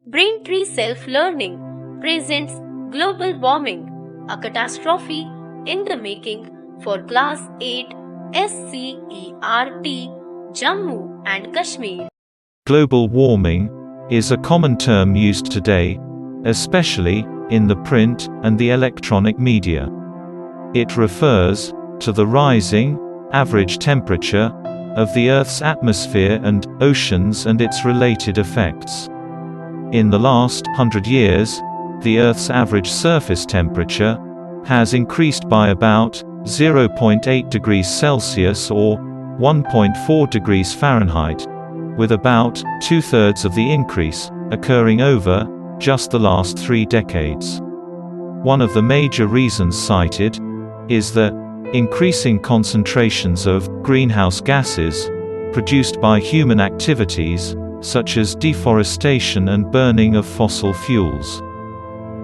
Braintree Self-Learning presents Global Warming, a catastrophe in the making for Class 8 SCERT, Jammu and Kashmir. Global warming is a common term used today, especially in the print and the electronic media. It refers to the rising, average temperature of the Earth's atmosphere and oceans and its related effects. In the last 100 years, the Earth's average surface temperature has increased by about 0.8 degrees Celsius or 1.4 degrees Fahrenheit, with about two-thirds of the increase occurring over just the last 3 decades. One of the major reasons cited is the increasing concentrations of greenhouse gases produced by human activities, such as deforestation and burning of fossil fuels.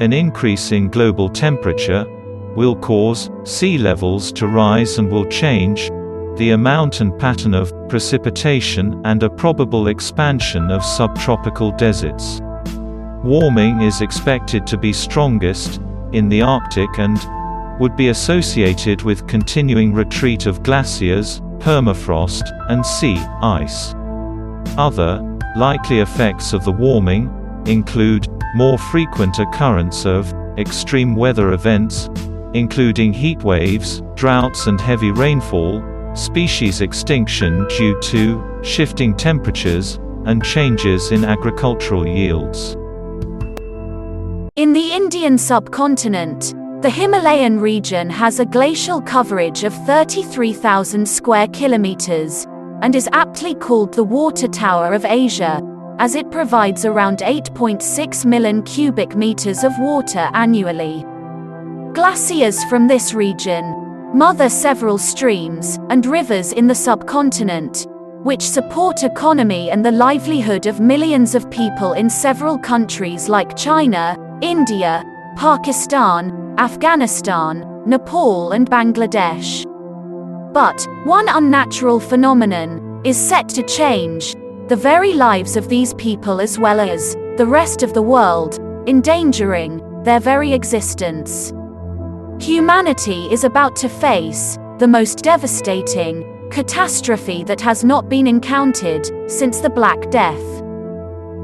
An increase in global temperature will cause sea levels to rise and will change the amount and pattern of precipitation and a probable expansion of subtropical deserts. Warming is expected to be strongest in the Arctic and would be associated with continuing retreat of glaciers, permafrost, and sea ice. Other likely effects of the warming include more frequent occurrence of extreme weather events, including heat waves, droughts and heavy rainfall, species extinction due to shifting temperatures, and changes in agricultural yields. In the Indian subcontinent, the Himalayan region has a glacial coverage of 33,000 square kilometers, and is aptly called the Water Tower of Asia, as it provides around 8.6 million cubic meters of water annually. Glaciers from this region mother several streams and rivers in the subcontinent, which support economy and the livelihood of millions of people in several countries like China, India, Pakistan, Afghanistan, Nepal and Bangladesh. But one unnatural phenomenon is set to change the very lives of these people as well as the rest of the world, endangering their very existence. Humanity is about to face the most devastating catastrophe that has not been encountered since the Black Death.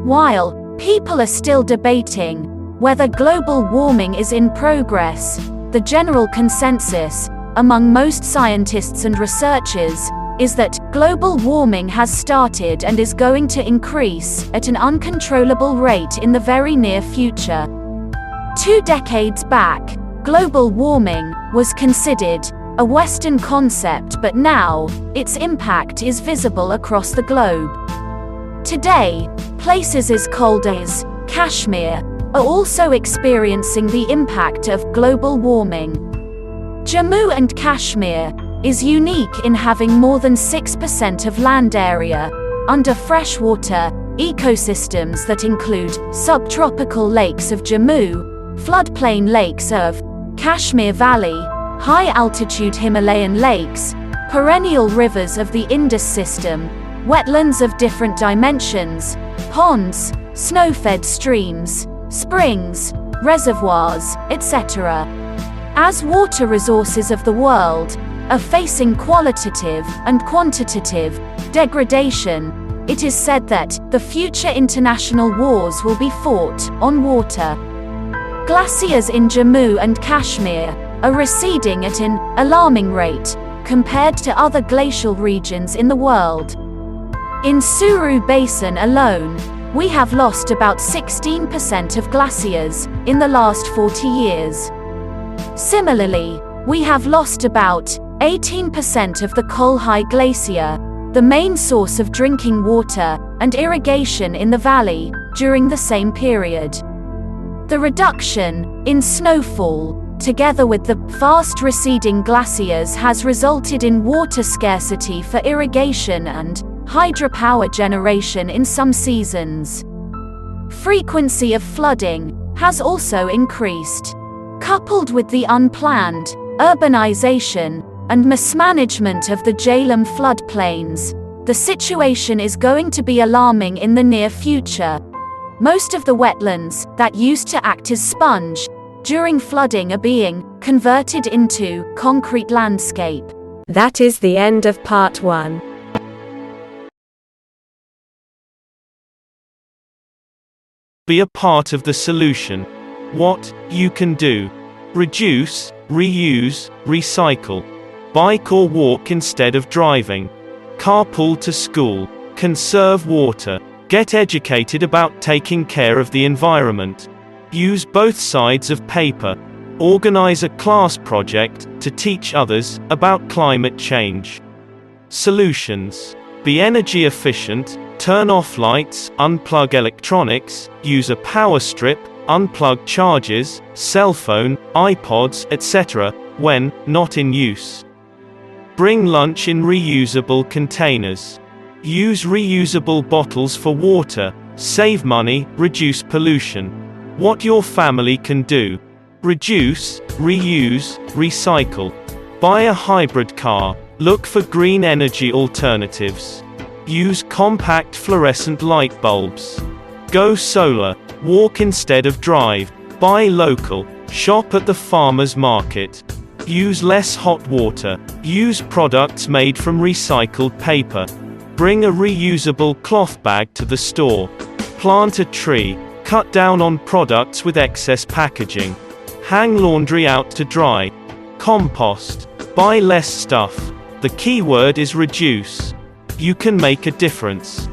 While people are still debating whether global warming is in progress, the general consensus among most scientists and researchers is that global warming has started and is going to increase at an uncontrollable rate in the very near future. 2 decades back, global warming was considered a Western concept, but now its impact is visible across the globe. Today, places as cold as Kashmir are also experiencing the impact of global warming. Jammu and Kashmir is unique in having more than 6% of land area under freshwater ecosystems that include subtropical lakes of Jammu, floodplain lakes of Kashmir Valley, high-altitude Himalayan lakes, perennial rivers of the Indus system, wetlands of different dimensions, ponds, snow-fed streams, springs, reservoirs, etc. As water resources of the world are facing qualitative and quantitative degradation, it is said that the future international wars will be fought on water. Glaciers in Jammu and Kashmir are receding at an alarming rate compared to other glacial regions in the world. In Suru Basin alone, we have lost about 16% of glaciers in the last 40 years. Similarly, we have lost about 18% of the Kolhai Glacier, the main source of drinking water and irrigation in the valley, during the same period. The reduction in snowfall, together with the fast receding glaciers, has resulted in water scarcity for irrigation and hydropower generation in some seasons. Frequency of flooding has also increased. Coupled with the unplanned urbanization and mismanagement of the Jhelum floodplains, the situation is going to be alarming in the near future. Most of the wetlands that used to act as sponge during flooding are being converted into concrete landscape. That is the end of part 1. Be a part of the solution. What you can do: reduce, reuse, recycle. Bike or walk instead of driving. Carpool to school. Conserve water. Get educated about taking care of the environment. Use both sides of paper. Organize a class project to teach others about climate change. Solutions: be energy efficient, turn off lights, unplug electronics, use a power strip, unplug chargers, cell phone, iPods, etc., when not in use. Bring lunch in reusable containers. Use reusable bottles for water, save money, reduce pollution. What your family can do: reduce, reuse, recycle. Buy a hybrid car. Look for green energy alternatives. Use compact fluorescent light bulbs. Go solar. Walk instead of drive. Buy local. Shop at the farmer's market. Use less hot water. Use products made from recycled paper. Bring a reusable cloth bag to the store. Plant a tree. Cut down on products with excess packaging. Hang laundry out to dry. Compost. Buy less stuff. The key word is reduce. You can make a difference.